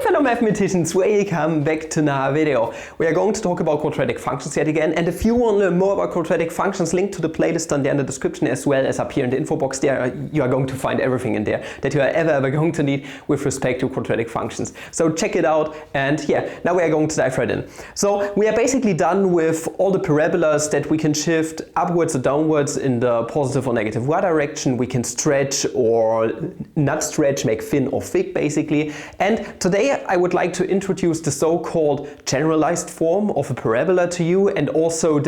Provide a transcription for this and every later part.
Hi fellow mathematicians, welcome back to another video. We are going to talk about quadratic functions yet again, and if you want to learn more about quadratic functions, link to the playlist down there in the description as well as up here in the info box. There you are going to find everything in there that you are ever going to need with respect to quadratic functions. So check it out, and yeah, now we are going to dive right in. So we are basically done with all the parabolas that we can shift upwards or downwards in the positive or negative y direction. We can stretch or not stretch, make thin or thick basically. And today I would like to introduce the so-called generalized form of a parabola to you, and also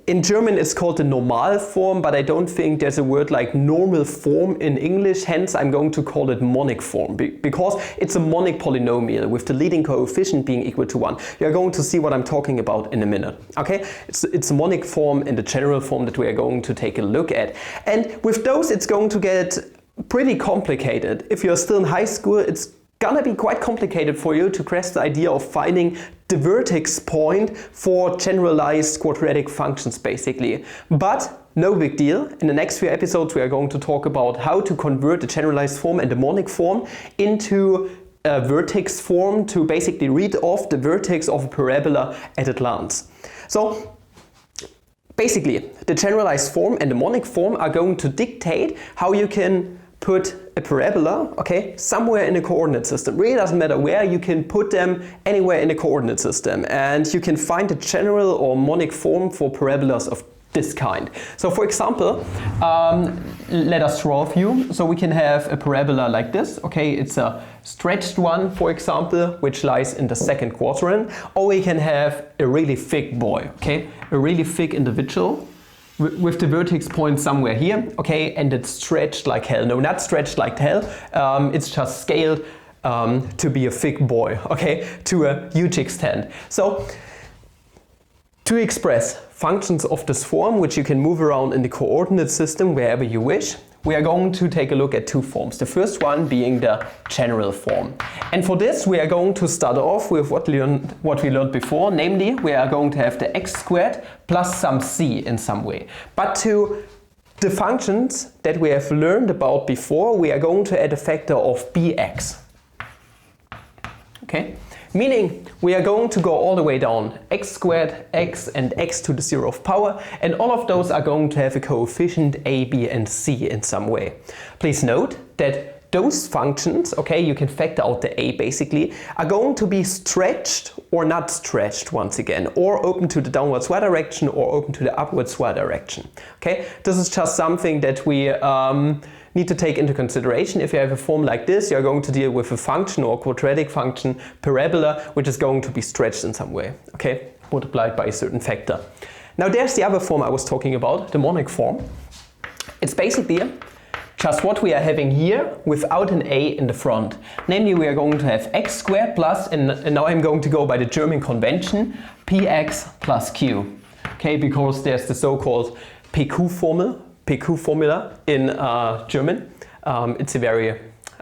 in German it's called the normal form, but I don't think there's a word like normal form in English, hence I'm going to call it monic form, because it's a monic polynomial with the leading coefficient being equal to 1. You're going to see what I'm talking about in a minute. Okay, it's a monic form and the general form that we are going to take a look at. And with those it's going to get pretty complicated. If you're still in high school, it's gonna be quite complicated for you to grasp the idea of finding the vertex point for generalized quadratic functions basically. But no big deal. In the next few episodes we are going to talk about how to convert the generalized form and the monic form into a vertex form to basically read off the vertex of a parabola at a glance. So basically the generalized form and the monic form are going to dictate how you can put a parabola, okay, somewhere in a coordinate system. Really doesn't matter where, you can put them anywhere in a coordinate system, and you can find a general or monic form for parabolas of this kind. So for example, let us draw a few. So we can have a parabola like this, okay, it's a stretched one, for example, which lies in the second quadrant, or we can have a really thick boy, okay, a really thick individual with the vertex point somewhere here, okay, and it's stretched like hell. No, not stretched like hell, it's just scaled to be a thick boy, okay, to a huge extent. So to express functions of this form, which you can move around in the coordinate system wherever you wish, we are going to take a look at two forms. The first one being the general form. And for this we are going to start off with what we learned before, namely we are going to have the x squared plus some c in some way. But to the functions that we have learned about before, we are going to add a factor of bx. Okay? Meaning we are going to go all the way down, x squared, x and x to the 0th power, and all of those are going to have a coefficient a, b and c in some way. Please note that those functions, okay, you can factor out the a basically, are going to be stretched or not stretched once again, or open to the downwards y direction or open to the upwards y direction. Okay, this is just something that we need to take into consideration. If you have a form like this, you're going to deal with a function or quadratic function, parabola, which is going to be stretched in some way, okay, multiplied by a certain factor. Now there's the other form I was talking about, the monic form. It's basically just what we are having here without an a in the front. Namely, we are going to have x squared plus, and now I'm going to go by the German convention, px plus q. Okay, because there's the so-called PQ formula in German. It's a very,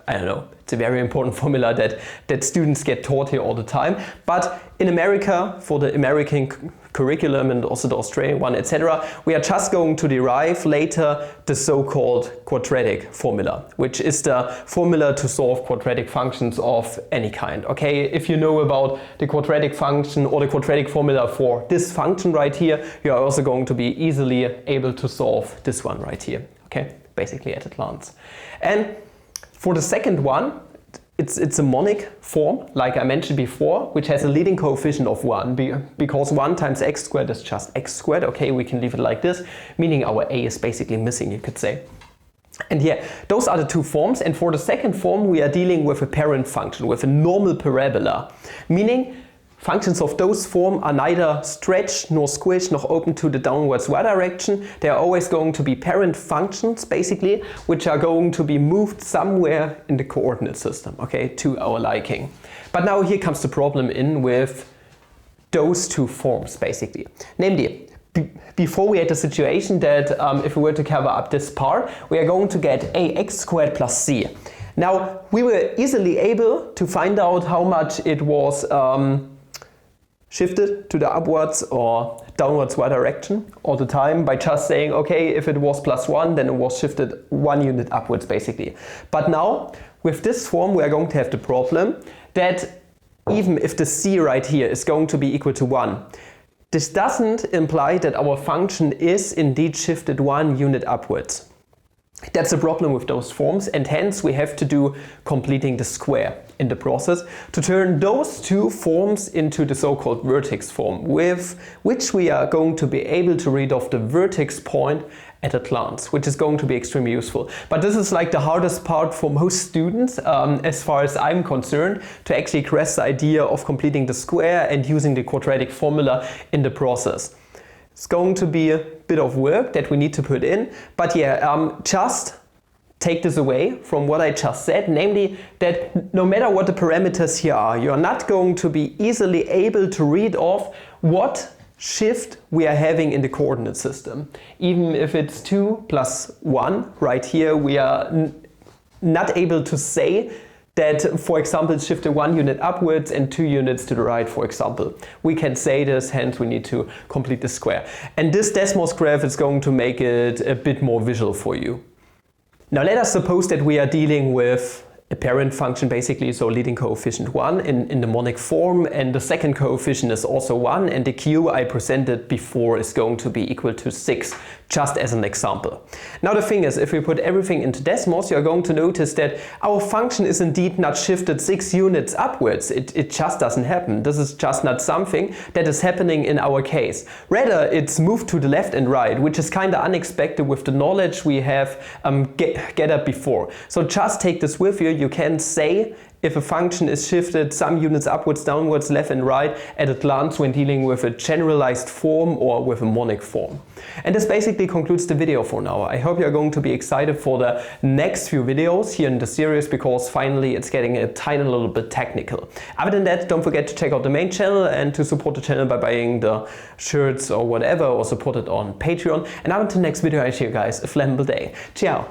I don't know, it's a very important formula that students get taught here all the time. But in America, for the American curriculum and also the Australian one, etc., we are just going to derive later the so-called quadratic formula, which is the formula to solve quadratic functions of any kind. Okay, if you know about the quadratic function or the quadratic formula for this function right here, you are also going to be easily able to solve this one right here. Okay, basically at a glance. And for the second one, it's a monic form, like I mentioned before, which has a leading coefficient of 1, because 1 times x squared is just x squared. Okay, we can leave it like this, meaning our a is basically missing, you could say. And yeah, those are the two forms, and for the second form we are dealing with a parent function, with a normal parabola, meaning functions of those form are neither stretched nor squished nor open to the downwards y direction. They are always going to be parent functions basically, which are going to be moved somewhere in the coordinate system, okay, to our liking. But now here comes the problem in with those two forms basically. Namely, before we had the situation that if we were to cover up this part, we are going to get ax squared plus c. Now we were easily able to find out how much it was shifted to the upwards or downwards y direction all the time by just saying, okay, if it was +1, then it was shifted 1 unit upwards basically. But now with this form we are going to have the problem that even if the c right here is going to be equal to 1. This doesn't imply that our function is indeed shifted 1 unit upwards. That's a problem with those forms, and hence we have to do completing the square in the process to turn those two forms into the so-called vertex form, with which we are going to be able to read off the vertex point at a glance, which is going to be extremely useful. But this is like the hardest part for most students, as far as I'm concerned, to actually grasp the idea of completing the square and using the quadratic formula in the process. It's going to be a bit of work that we need to put in, but yeah, just take this away from what I just said, namely that no matter what the parameters here are, you're not going to be easily able to read off what shift we are having in the coordinate system. Even if it's 2 plus 1, right here we are not able to say that, for example, it's shifted 1 unit upwards and 2 units to the right, for example. We can say this, hence we need to complete the square. And this Desmos graph is going to make it a bit more visual for you. Now let us suppose that we are dealing with a parent function basically, so leading coefficient 1 in the Monic form, and the second coefficient is also 1, and the q I presented before is going to be equal to 6, just as an example. Now the thing is, if we put everything into Desmos, you're going to notice that our function is indeed not shifted 6 units upwards. It just doesn't happen. This is just not something that is happening in our case. Rather, it's moved to the left and right, which is kind of unexpected with the knowledge we have gathered before. So just take this with you. You can say if a function is shifted some units upwards, downwards, left and right at a glance when dealing with a generalized form or with a monic form. And this basically concludes the video for now. I hope you're going to be excited for the next few videos here in the series, because finally it's getting a tiny little bit technical. Other than that, don't forget to check out the main channel and to support the channel by buying the shirts or whatever, or support it on Patreon. And until the next video, I wish you guys a flammable day. Ciao!